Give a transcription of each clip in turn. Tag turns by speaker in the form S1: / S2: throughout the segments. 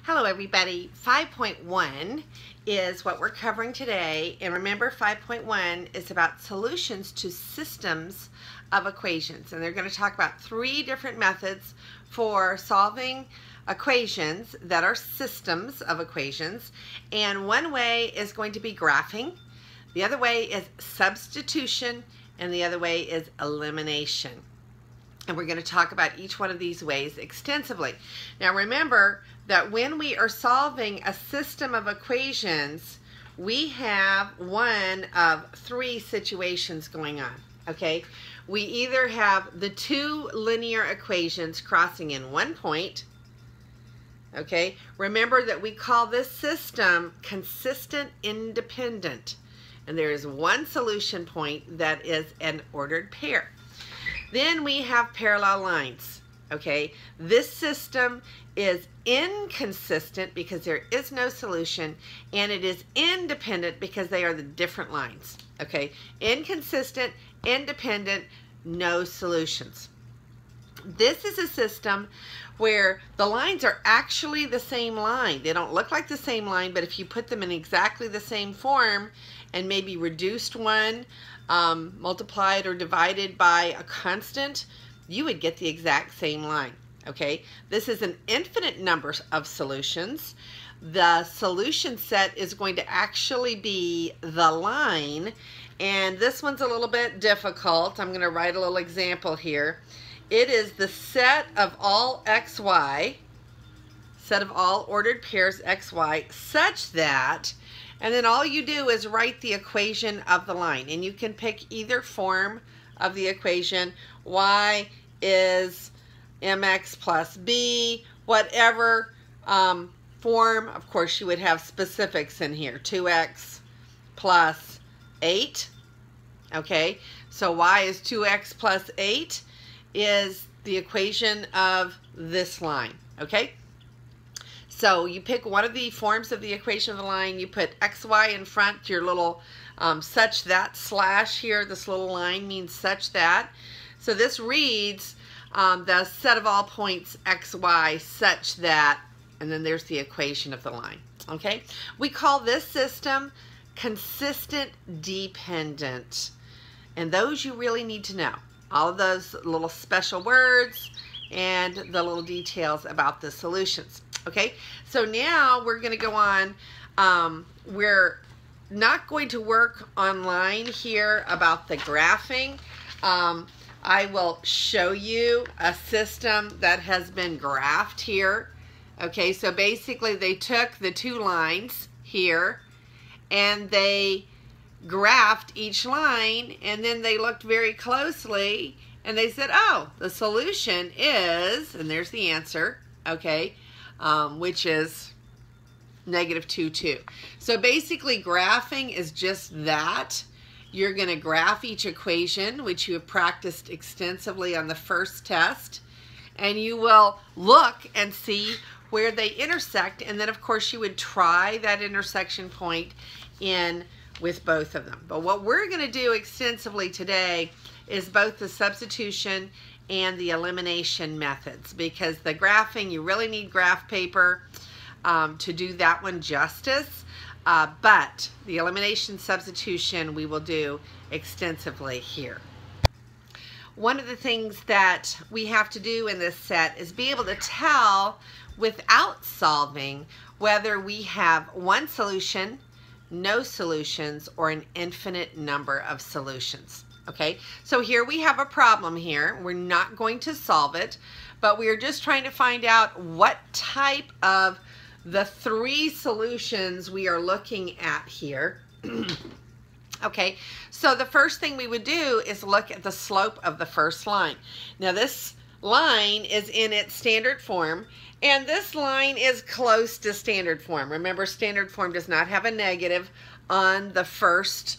S1: Hello everybody. 5.1 is what we're covering today, and remember 5.1 is about solutions to systems of equations, and they're going to talk about three different methods for solving equations that are systems of equations. And one way is going to be graphing, the other way is substitution, and the other way is elimination. And we're going to talk about each one of these ways extensively. Now remember that when we are solving a system of equations, we have one of three situations going on, okay? We either have the two linear equations crossing in one point, okay? Remember that we call this system consistent independent, and there is one solution point that is an ordered pair. Then we have parallel lines, okay? This system is inconsistent because there is no solution, and it is independent because they are the different lines, okay? Inconsistent, independent, no solutions. This is a system where the lines are actually the same line. They don't look like the same line, but if you put them in exactly the same form and maybe reduced one, multiplied or divided by a constant, you would get the exact same line, okay? This is an infinite number of solutions. The solution set is going to actually be the line, and this one's a little bit difficult. I'm going to write a little example here. It is the set of all xy, set of all ordered pairs xy, such that, and then all you do is write the equation of the line, and you can pick either form of the equation. Y is mx plus b, whatever form. Of course, you would have specifics in here. 2x plus 8, okay? So y is 2x plus 8 is the equation of this line, okay? So you pick one of the forms of the equation of the line, you put xy in front, your little such that slash here, this little line means such that. So this reads the set of all points xy such that, and then there's the equation of the line, okay? We call this system consistent dependent, and those you really need to know. All of those little special words and the little details about the solutions. Okay, so now we're going to go on. We're not going to work online here about the graphing. I will show you a system that has been graphed here. Okay, so basically they took the two lines here and they graphed each line, and then they looked very closely and they said, oh, the solution is, and there's the answer, okay, which is -2, 2. So basically graphing is just that. You're going to graph each equation, which you have practiced extensively on the first test, and you will look and see where they intersect, and then of course you would try that intersection point in with both of them. But what we're going to do extensively today is both the substitution and the elimination methods, because the graphing, you really need graph paper to do that one justice, but the elimination substitution we will do extensively here. One of the things that we have to do in this set is be able to tell without solving whether we have one solution, no solutions, or an infinite number of solutions. Okay, so here we have a problem here. We're not going to solve it, but we are just trying to find out what type of the three solutions we are looking at here. Okay, so the first thing we would do is look at the slope of the first line. Now this line is in its standard form, and this line is close to standard form. Remember, standard form does not have a negative on the first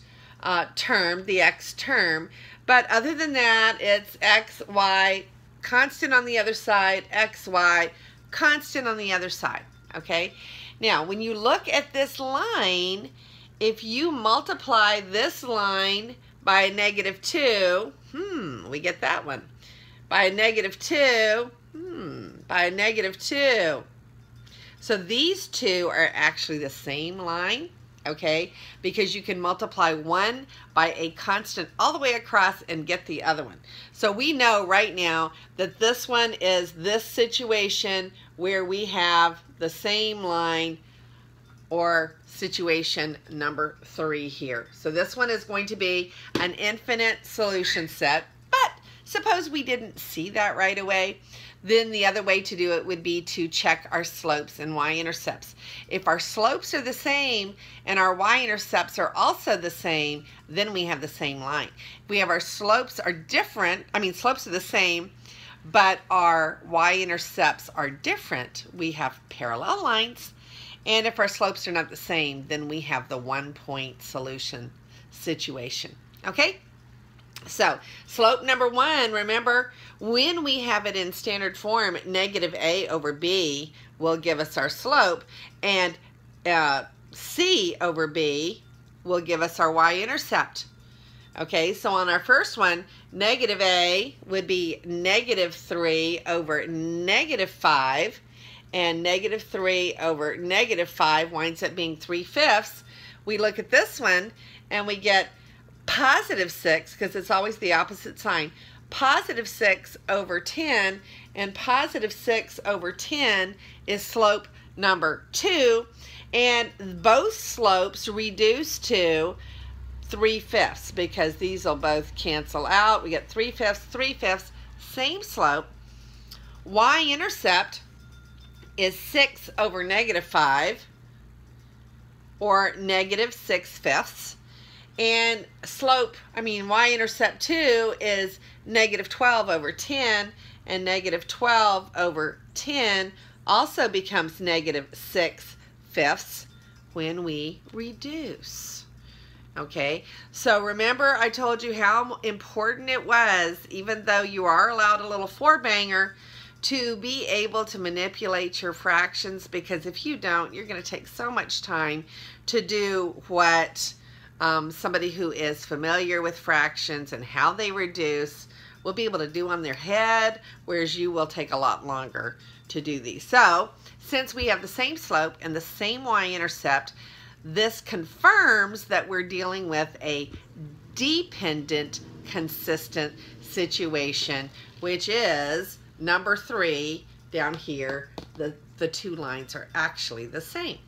S1: term, the x term, but other than that, it's x, y, constant on the other side, x, y, constant on the other side, okay? Now, when you look at this line, if you multiply this line by -2, we get that one. By -2, by -2. So these two are actually the same line, okay? Because you can multiply one by a constant all the way across and get the other one. So we know right now that this one is this situation where we have the same line, or situation number 3 here. So this one is going to be an infinite solution set, but suppose we didn't see that right away. Then the other way to do it would be to check our slopes and y-intercepts. If our slopes are the same and our y-intercepts are also the same, then we have the same line. If we have our slopes are different, slopes are the same, but our y-intercepts are different, we have parallel lines. And if our slopes are not the same, then we have the 1-point solution situation. Okay? So, slope number 1, remember, when we have it in standard form, negative a over b will give us our slope, and c over b will give us our y-intercept. Okay, so on our first one, negative a would be negative 3 over negative 5, and negative 3 over negative 5 winds up being 3/5. We look at this one and we get positive 6, because it's always the opposite sign, positive 6 over 10, and positive 6 over 10 is slope number 2, and both slopes reduce to 3/5 because these will both cancel out. We get 3/5, 3/5, same slope. Y-intercept is 6 over negative 5, or negative 6/5. And slope, y-intercept 2 is negative 12 over 10, and negative 12 over 10 also becomes negative 6/5 when we reduce. Okay, so remember I told you how important it was, even though you are allowed a little 4-banger, to be able to manipulate your fractions, because if you don't, you're going to take so much time to do what somebody who is familiar with fractions and how they reduce will be able to do on their head, whereas you will take a lot longer to do these. So, since we have the same slope and the same y-intercept, this confirms that we're dealing with a dependent consistent situation, which is number 3 down here. The two lines are actually the same.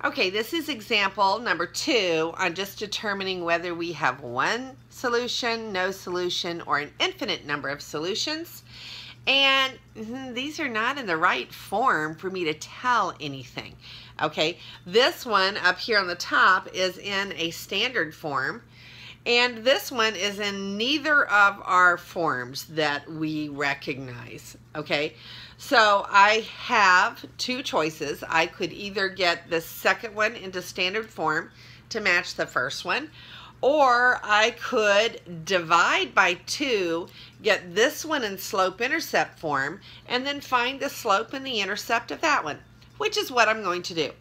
S1: Okay, this is example number 2 on just determining whether we have one solution, no solution, or an infinite number of solutions. And these are not in the right form for me to tell anything. Okay, this one up here on the top is in a standard form, and this one is in neither of our forms that we recognize. Okay, so I have two choices. I could either get the second one into standard form to match the first one, or I could divide by 2, get this one in slope-intercept form, and then find the slope and the intercept of that one, which is what I'm going to do.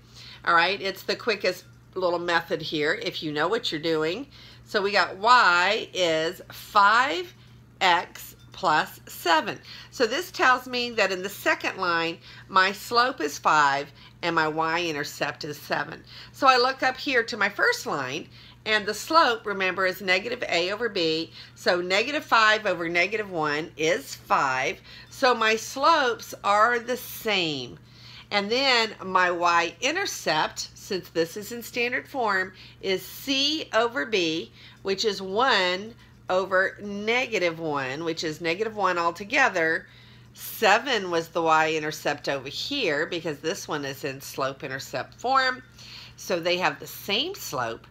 S1: All right, it's the quickest little method here if you know what you're doing. So we got y is 5x plus 7. So this tells me that in the second line, my slope is 5 and my y-intercept is 7. So I look up here to my first line, and the slope, remember, is negative a over b. So negative 5 over negative 1 is 5. So my slopes are the same. And then my y-intercept, since this is in standard form, is c over b, which is 1 over negative 1, which is negative 1 altogether. 7 was the y-intercept over here because this one is in slope-intercept form. So they have the same slope,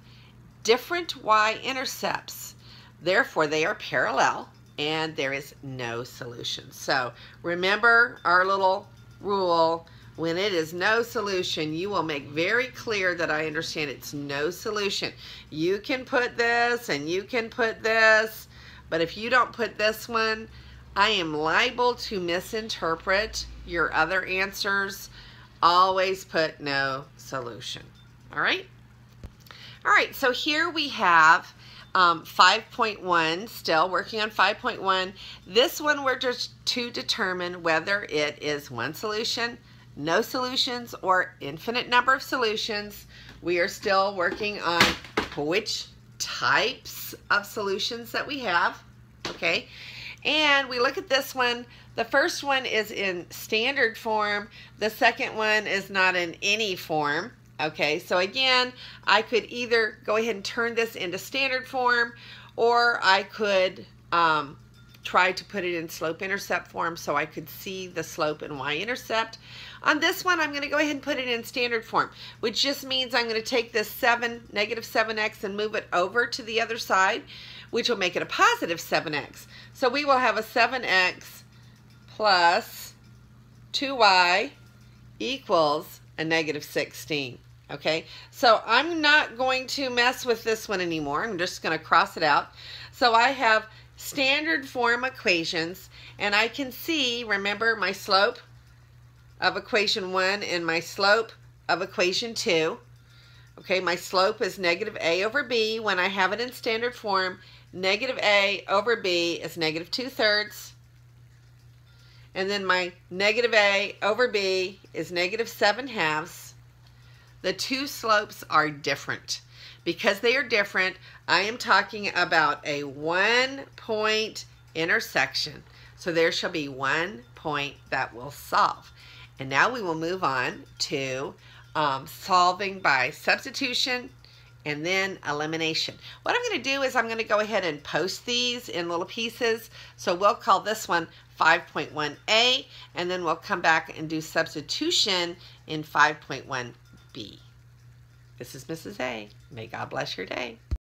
S1: different y-intercepts. Therefore, they are parallel, and there is no solution. So remember our little rule. When it is no solution, you will make very clear that I understand it's no solution. You can put this and you can put this, but if you don't put this one, I am liable to misinterpret your other answers. Always put no solution. All right? All right, so here we have 5.1, still working on 5.1. This one we're just to determine whether it is one solution, no solutions, or infinite number of solutions. We are still working on which types of solutions that we have, okay? And we look at this one. The first one is in standard form. The second one is not in any form. Okay, so again, I could either go ahead and turn this into standard form, or I could try to put it in slope-intercept form so I could see the slope and y-intercept. On this one, I'm going to go ahead and put it in standard form, which just means I'm going to take this negative 7x, and move it over to the other side, which will make it a positive 7x. So we will have a 7x plus 2y equals a negative 16. Okay, so I'm not going to mess with this one anymore. I'm just going to cross it out. So I have standard form equations, and I can see, remember, my slope of equation 1 and my slope of equation 2. Okay, my slope is negative a over b. When I have it in standard form, negative a over b is negative 2/3. And then my negative a over b is negative 7/2. The two slopes are different. Because they are different, I am talking about a 1-point intersection. So there shall be 1 point that will solve. And now we will move on to solving by substitution and then elimination. What I'm going to do is I'm going to go ahead and post these in little pieces. So we'll call this one 5.1a, and then we'll come back and do substitution in 5.1b. This is Mrs. A. May God bless your day.